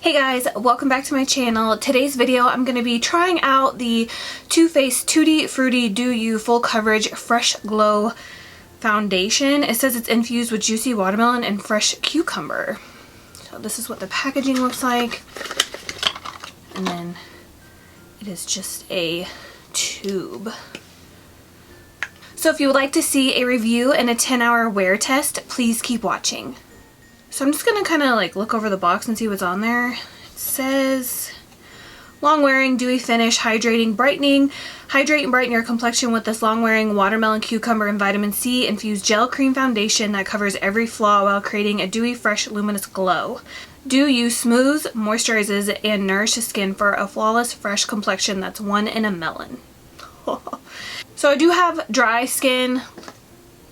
Hey guys, welcome back to my channel. Today's video I'm going to be trying out the Too Faced Tutti Frutti Do You Full Coverage Fresh Glow Foundation. It says it's infused with juicy watermelon and fresh cucumber. So this is what the packaging looks like. And then it is just a tube. So if you would like to see a review and a 10-hour wear test, please keep watching. So I'm just going to kind of like look over the box and see what's on there. It says long wearing, dewy finish, hydrating, brightening. Hydrate and brighten your complexion with this long wearing watermelon, cucumber, and vitamin C infused gel cream foundation that covers every flaw while creating a dewy, fresh, luminous glow. Do You smooths, moisturizes, and nourishes skin for a flawless, fresh complexion that's one in a melon. So I do have dry skin.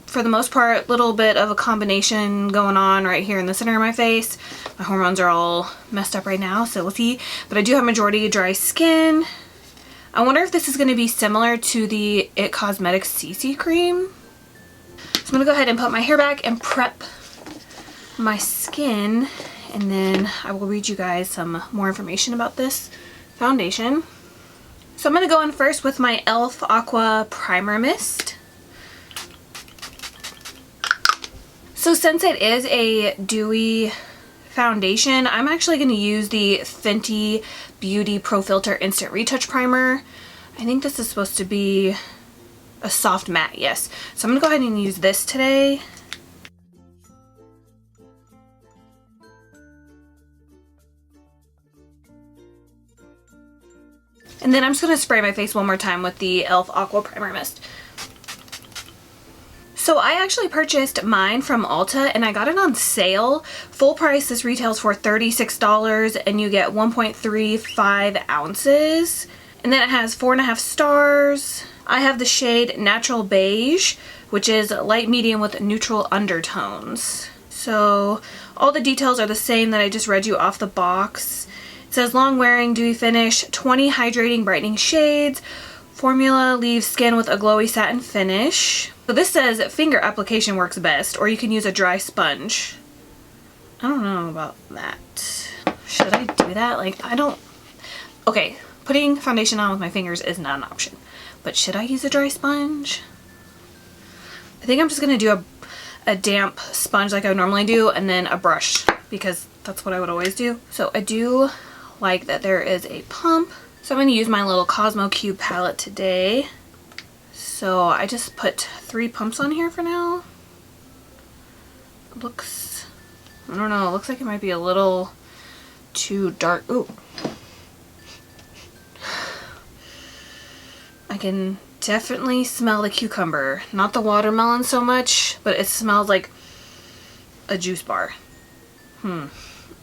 For the most part, a little bit of a combination going on right here in the center of my face. My hormones are all messed up right now, so we'll see. But I do have majority dry skin. I wonder if this is going to be similar to the It Cosmetics CC cream. So I'm going to go ahead and put my hair back and prep my skin. And then I will read you guys some more information about this foundation. So I'm going to go in first with my e.l.f. Aqua Primer Mist. So since it is a dewy foundation, I'm actually going to use the Fenty Beauty Pro Filter Instant Retouch Primer. I think this is supposed to be a soft matte, yes. So I'm going to go ahead and use this today. And then I'm just going to spray my face one more time with the e.l.f. Aqua Primer Mist. So I actually purchased mine from Ulta and I got it on sale. Full price, this retails for $36 and you get 1.35 ounces. And then it has 4.5 stars. I have the shade Natural Beige, which is light medium with neutral undertones. So all the details are the same that I just read you off the box. It says long wearing, dewy finish, 20 hydrating brightening shades. Formula leaves skin with a glowy satin finish. So this says finger application works best, or you can use a dry sponge. I don't know about that. Should I do that? Like, I don't... Okay, putting foundation on with my fingers is not an option. But should I use a dry sponge? I think I'm just going to do a damp sponge like I would normally do, and then a brush, because that's what I would always do. So I do like that there is a pump. So I'm going to use my little Cosmo Cube palette today. So I just put 3 pumps on here for now. It looks, I don't know, it looks like it might be a little too dark. Ooh. I can definitely smell the cucumber. Not the watermelon so much, but it smells like a juice bar. I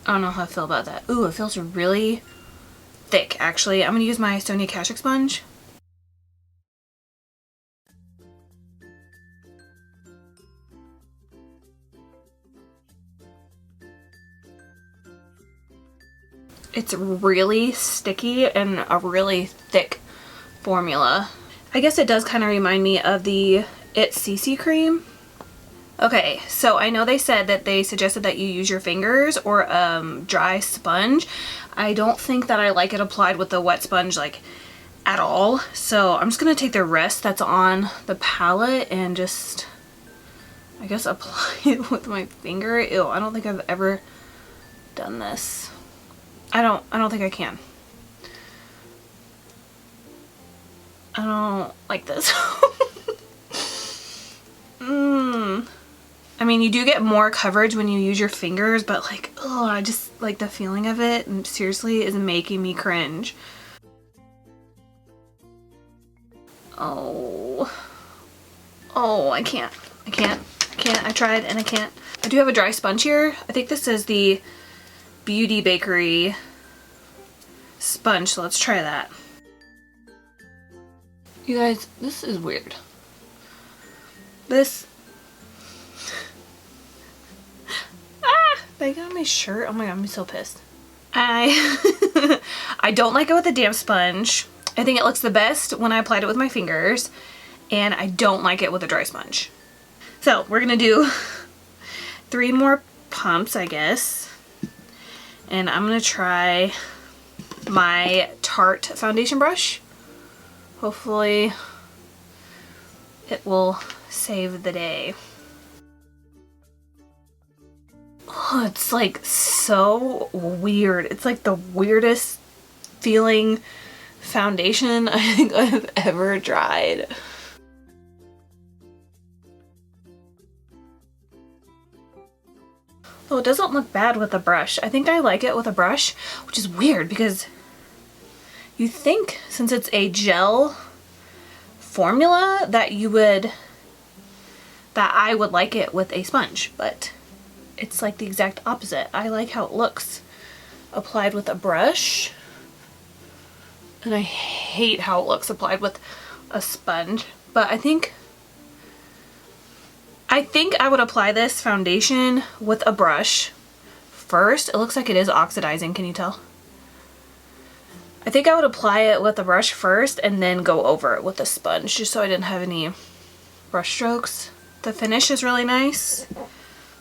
don't know how I feel about that. Ooh, it feels really thick actually. I'm going to use my Sonia Kashuk sponge. It's really sticky and a really thick formula. I guess it does kind of remind me of the It CC cream. Okay, so I know they said that they suggested that you use your fingers or dry sponge. I don't think that I like it applied with the wet sponge like at all. So I'm just going to take the rest that's on the palette and just, I guess, apply it with my finger. Ew, I don't think I've ever done this. I don't think I can. I don't like this. I mean, you do get more coverage when you use your fingers, but like, oh, I just like the feeling of it, and seriously is making me cringe. Oh, I can't. I tried and I can't. I do have a dry sponge here. I think this is the Beauty Bakery sponge, so let's try that. You guys, this is weird. This... They got my shirt. Oh my god, I'm so pissed. I don't like it with a damp sponge. I think it looks the best when I applied it with my fingers, and I don't like it with a dry sponge. So we're gonna do 3 more pumps, I guess. And I'm gonna try my Tarte foundation brush. Hopefully it will save the day. Oh, it's like so weird. It's like the weirdest feeling foundation I think I've ever tried. Oh, it doesn't look bad with a brush. I think I like it with a brush, which is weird because you think since it's a gel formula that I would like it with a sponge, but it's like the exact opposite. I like how it looks applied with a brush, and I hate how it looks applied with a sponge. But I think I would apply this foundation with a brush first. It looks like it is oxidizing, can you tell? I think I would apply it with a brush first and then go over it with a sponge, just so I didn't have any brush strokes. The finish is really nice. I'm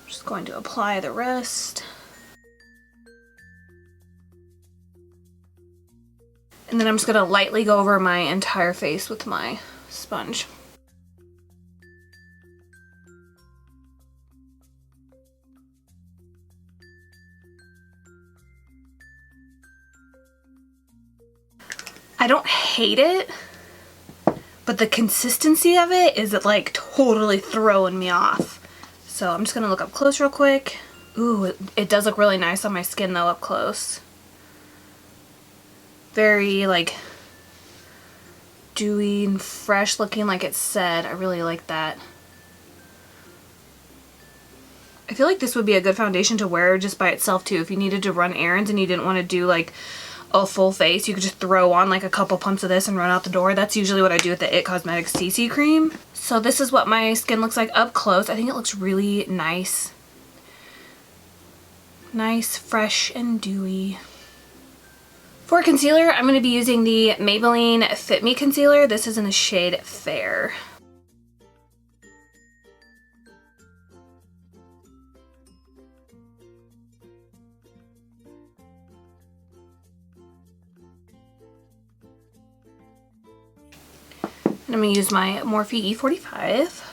just going to apply the rest. And then I'm just going to lightly go over my entire face with my sponge. I don't hate it, but the consistency of it is like totally throwing me off. So I'm just gonna look up close real quick. Ooh, it does look really nice on my skin though up close. Very like dewy and fresh looking like it said. I really like that. I feel like this would be a good foundation to wear just by itself too. If you needed to run errands and you didn't want to do like a full face, you could just throw on like a couple pumps of this and run out the door. That's usually what I do with the It Cosmetics CC cream. So this is what my skin looks like up close. I think it looks really nice. Nice, fresh, and dewy. For concealer, I'm going to be using the Maybelline Fit Me Concealer. This is in the shade Fair. And I'm going to use my Morphe E45.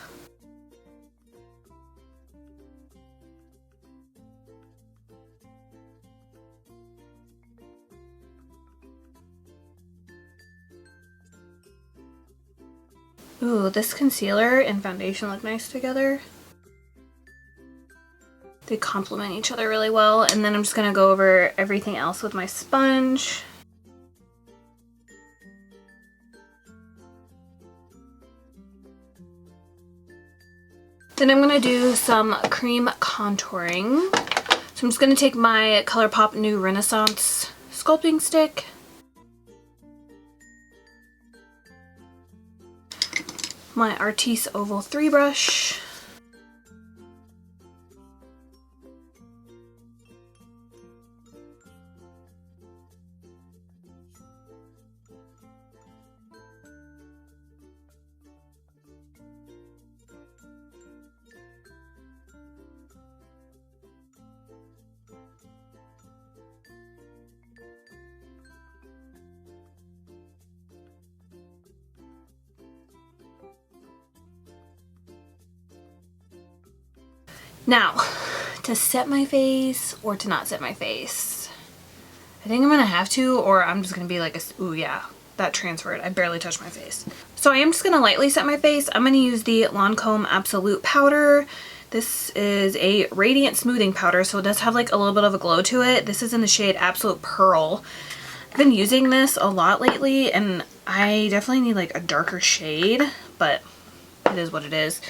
Ooh, this concealer and foundation look nice together. They complement each other really well. And then I'm just going to go over everything else with my sponge. Then I'm going to do some cream contouring. So I'm just going to take my ColourPop New Renaissance sculpting stick. My Artis Oval 3 brush. Now, to set my face or to not set my face. I think I'm gonna have to, or I'm just gonna be like, ooh yeah, that transferred. I barely touched my face. So I am just gonna lightly set my face. I'm gonna use the Lancome Absolute Powder. This is a radiant smoothing powder, so it does have like a little bit of a glow to it. This is in the shade Absolute Pearl. I've been using this a lot lately, and I definitely need like a darker shade, but it is what it is.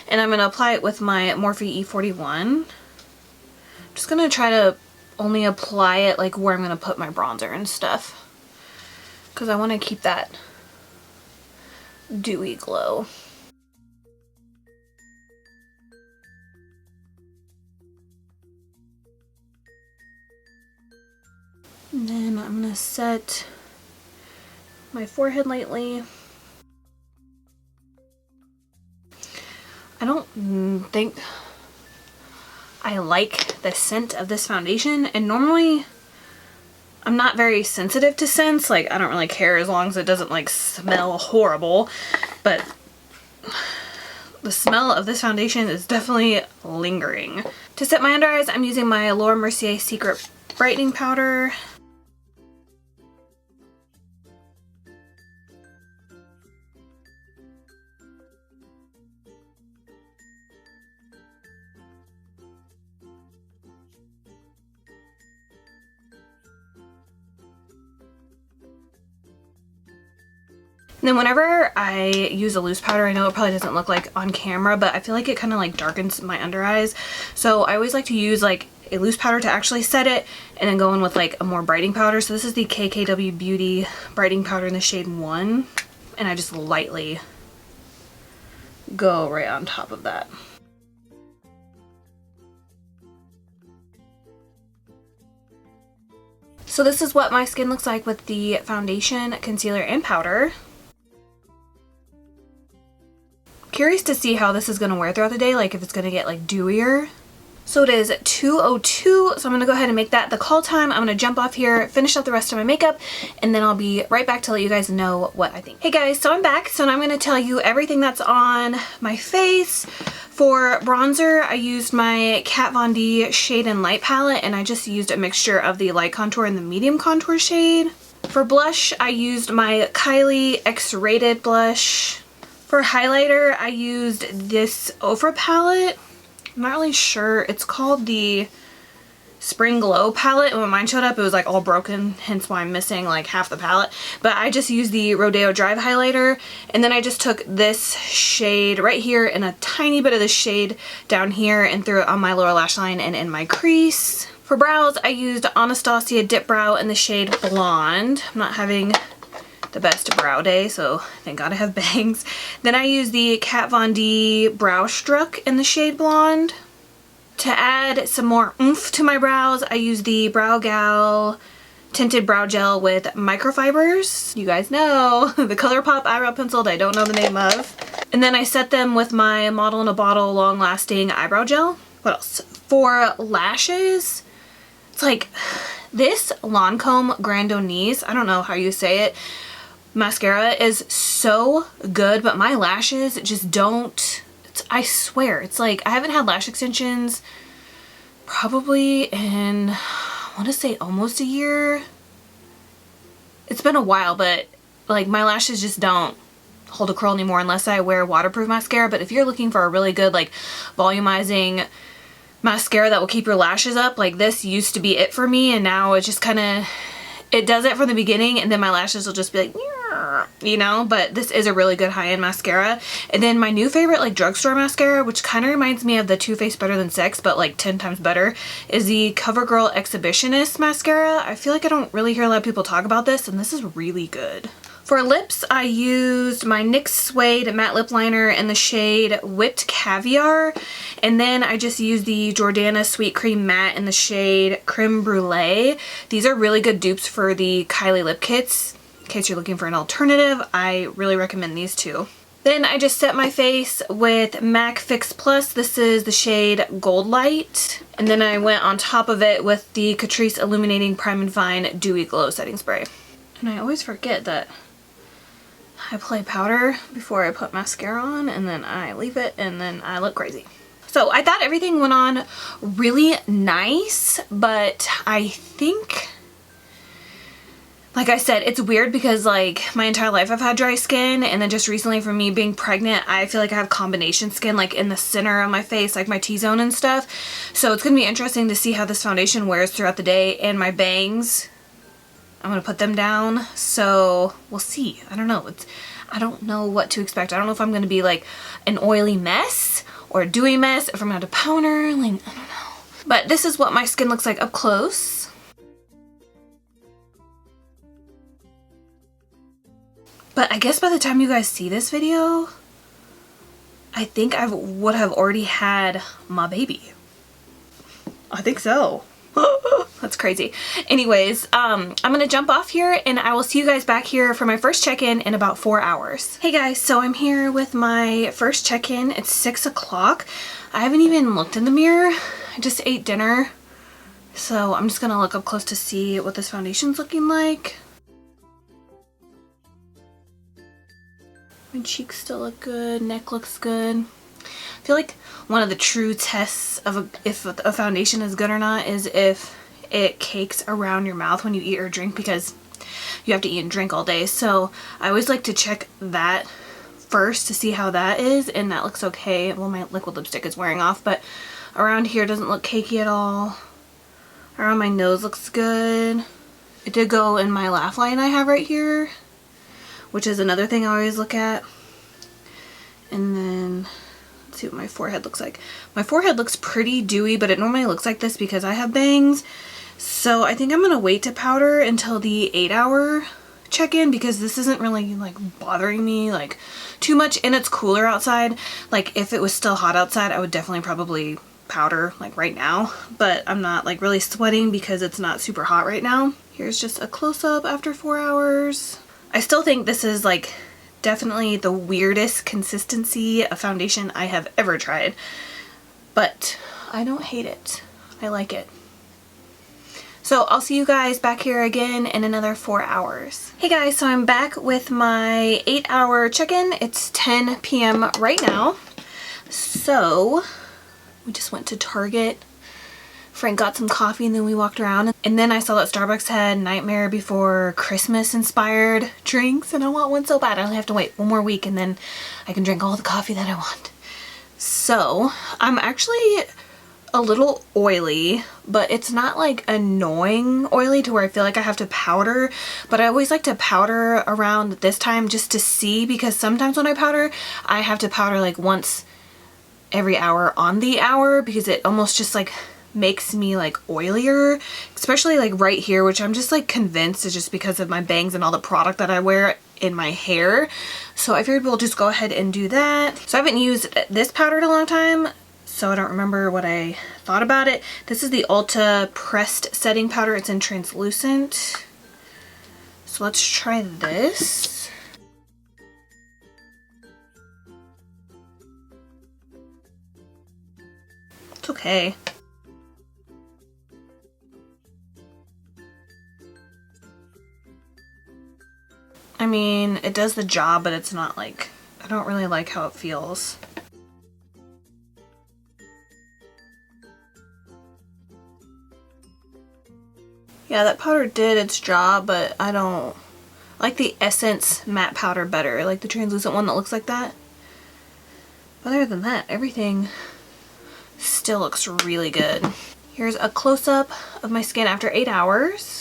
And I'm going to apply it with my Morphe E41. I'm just going to try to only apply it like where I'm going to put my bronzer and stuff, because I want to keep that dewy glow. And then I'm going to set my forehead lightly. I don't think I like the scent of this foundation, and normally I'm not very sensitive to scents. Like, I don't really care as long as it doesn't like smell horrible. But the smell of this foundation is definitely lingering. To set my under eyes, I'm using my Laura Mercier Secret Brightening Powder. And then whenever I use a loose powder, I know it probably doesn't look like on camera, but I feel like it kind of like darkens my under eyes. So I always like to use like a loose powder to actually set it and then go in with like a more brightening powder. So this is the KKW Beauty Brightening Powder in the shade 1. And I just lightly go right on top of that. So this is what my skin looks like with the foundation, concealer, and powder. Curious to see how this is going to wear throughout the day, like if it's going to get like dewier. So it is 2:02, so I'm going to go ahead and make that the call time. I'm going to jump off here, finish up the rest of my makeup, and then I'll be right back to let you guys know what I think. Hey guys, so I'm back. So now I'm going to tell you everything that's on my face. For bronzer, I used my Kat Von D Shade and Light palette, and I just used a mixture of the light contour and the medium contour shade. For blush, I used my Kylie X-Rated blush. For highlighter, I used this Ofra palette. I'm not really sure. It's called the Spring Glow palette. And when mine showed up, it was like all broken, hence why I'm missing like half the palette. But I just used the Rodeo Drive highlighter. And then I just took this shade right here and a tiny bit of this shade down here and threw it on my lower lash line and in my crease. For brows, I used Anastasia Dip Brow in the shade Blonde. I'm not having the best brow day, so thank God I have bangs. Then I use the Kat Von D Brow Struck in the shade Blonde. To add some more oomph to my brows, I use the Brow Gal Tinted Brow Gel with microfibers. You guys know, the ColourPop eyebrow pencil that I don't know the name of. And then I set them with my Model in a Bottle Long Lasting Eyebrow Gel. What else? For lashes, it's like this Lancome Grandonese, I don't know how you say it, mascara is so good, but my lashes just don't, I swear, it's like I haven't had lash extensions probably in, I want to say almost a year. It's been a while, but like my lashes just don't hold a curl anymore unless I wear waterproof mascara. But if you're looking for a really good like volumizing mascara that will keep your lashes up, like this used to be it for me, and now it just kind of, it does it from the beginning and then my lashes will just be like, you know, but this is a really good high-end mascara. And then my new favorite like drugstore mascara, which kind of reminds me of the Too Faced Better Than Sex, but like 10 times better, is the CoverGirl Exhibitionist mascara. I feel like I don't really hear a lot of people talk about this, and this is really good. For lips, I used my NYX Suede matte lip liner in the shade Whipped Caviar, and then I just used the Jordana Sweet Cream Matte in the shade Creme Brulee. These are really good dupes for the Kylie lip kits. In case you're looking for an alternative, I really recommend these two. Then I just set my face with MAC Fix Plus. This is the shade Gold Light. And then I went on top of it with the Catrice Illuminating Prime and Fine Dewy Glow Setting Spray. And I always forget that I apply powder before I put mascara on, and then I leave it, and then I look crazy. So I thought everything went on really nice, but I think, like I said, it's weird because like my entire life I've had dry skin, and then just recently for me being pregnant, I feel like I have combination skin like in the center of my face, like my T-zone and stuff. So it's gonna be interesting to see how this foundation wears throughout the day. And my bangs, I'm gonna put them down, so we'll see. I don't know. I don't know what to expect. I don't know if I'm gonna be like an oily mess or a dewy mess, if I'm gonna have to powder, like, I don't know. But this is what my skin looks like up close. But I guess by the time you guys see this video, I think I would have already had my baby. I think so. That's crazy. Anyways, I'm gonna jump off here, and I will see you guys back here for my first check-in in about 4 hours. Hey guys, so I'm here with my first check-in. It's 6 o'clock. I haven't even looked in the mirror. I just ate dinner So I'm just gonna look up close to see what this foundation's looking like. My cheeks still look good, neck looks good. I feel like one of the true tests of if a foundation is good or not is if it cakes around your mouth when you eat or drink, because you have to eat and drink all day. So I always like to check that first to see how that is, and that looks okay. Well, my liquid lipstick is wearing off, but around here doesn't look cakey at all. Around my nose looks good. It did go in my laugh line I have right here, which is another thing I always look at. And then let's see what my forehead looks like. My forehead looks pretty dewy, but it normally looks like this because I have bangs. So I think I'm gonna wait to powder until the 8-hour check-in, because this isn't really like bothering me like too much, and it's cooler outside. Like if it was still hot outside, I would definitely probably powder like right now, but I'm not like really sweating because it's not super hot right now. Here's just a close-up after 4 hours. I still think this is like definitely the weirdest consistency of foundation I have ever tried, but I don't hate it. I like it. So I'll see you guys back here again in another 4 hours. Hey guys, so I'm back with my 8-hour check-in. It's 10 p.m. right now. So we just went to Target. Frank got some coffee and then we walked around, and then I saw that Starbucks had Nightmare Before Christmas inspired drinks, and I want one so bad. I only have to wait 1 more week and then I can drink all the coffee that I want. So I'm actually a little oily, but it's not like annoying oily to where I feel like I have to powder, but I always like to powder around this time just to see, because sometimes when I powder, I have to powder like once every hour on the hour, because it almost just like makes me like oilier, especially like right here, which I'm just like convinced is just because of my bangs and all the product that I wear in my hair. So I figured we'll just go ahead and do that. So I haven't used this powder in a long time, so I don't remember what I thought about it. This is the Ulta Pressed Setting Powder. It's in translucent. So let's try this. It's okay. I mean, it does the job, but it's not like, I don't really like how it feels. Yeah, that powder did its job, but I don't like the Essence matte powder better. I like the translucent one that looks like that. But other than that, everything still looks really good. Here's a close-up of my skin after 8 hours.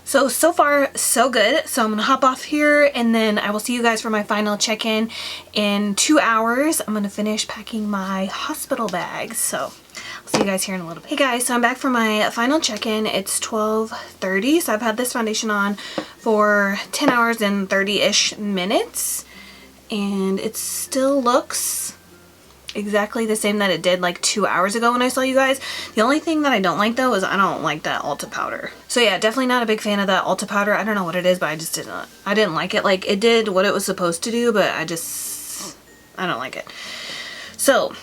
So far, so good. So I'm gonna hop off here and then I will see you guys for my final check-in in 2 hours. I'm gonna finish packing my hospital bags. So I'll see you guys here in a little bit. Hey guys, so I'm back for my final check-in. It's 12:30. So I've had this foundation on for 10 hours and 30-ish minutes. And it still looks exactly the same that it did like 2 hours ago when I saw you guys. The only thing that I don't like though is I don't like that Ulta powder. So yeah, definitely not a big fan of that Ulta powder. I don't know what it is, but I didn't like it. Like, it did what it was supposed to do, but I don't like it. So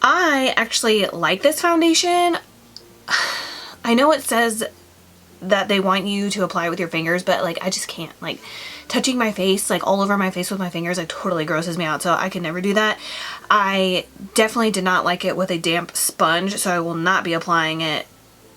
I actually like this foundation. I know it says that they want you to apply it with your fingers, but like I just can't. Like, touching my face, like all over my face with my fingers, like totally grosses me out, so I can never do that. I definitely did not like it with a damp sponge, so I will not be applying it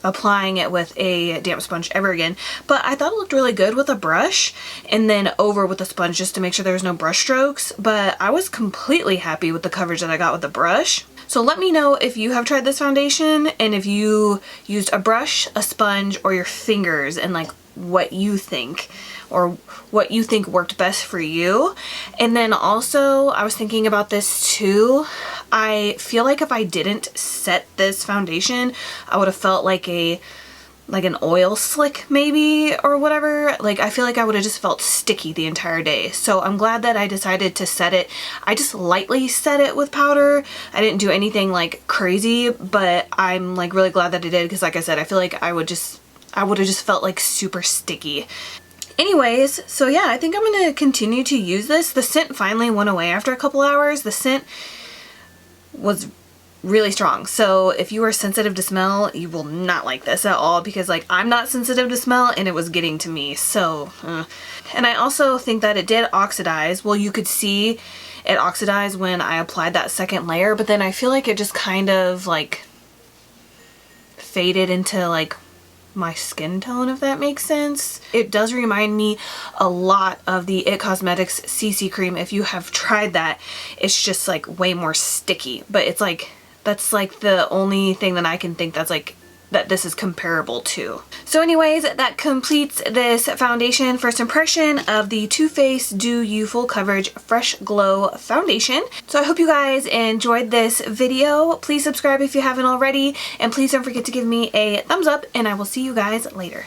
with a damp sponge ever again. But I thought it looked really good with a brush and then over with a sponge just to make sure there was no brush strokes. But I was completely happy with the coverage that I got with the brush. So let me know if you have tried this foundation and if you used a brush, a sponge, or your fingers, and like what you think, or what you think worked best for you. And then also, I was thinking about this too. I feel like if I didn't set this foundation, I would have felt like an oil slick maybe, or whatever. Like, I feel like I would have just felt sticky the entire day. So I'm glad that I decided to set it. I just lightly set it with powder. I didn't do anything like crazy, but I'm like really glad that I did, because like I said, I feel like I would have just felt like super sticky. Anyways, so yeah, I think I'm going to continue to use this. The scent finally went away after a couple hours. The scent was really strong. So if you are sensitive to smell, you will not like this at all, because like I'm not sensitive to smell and it was getting to me. So and I also think that it did oxidize. Well, you could see it oxidized when I applied that second layer, but then I feel like it just kind of like faded into like my skin tone, if that makes sense. It does remind me a lot of the It Cosmetics CC cream. If you have tried that, it's just like way more sticky, but it's like, that's like the only thing that I can think that's like that this is comparable to. So anyways, that completes this foundation first impression of the Too Faced Dew You Full Coverage Fresh Glow Foundation. So I hope you guys enjoyed this video. Please subscribe if you haven't already, and please don't forget to give me a thumbs up, and I will see you guys later.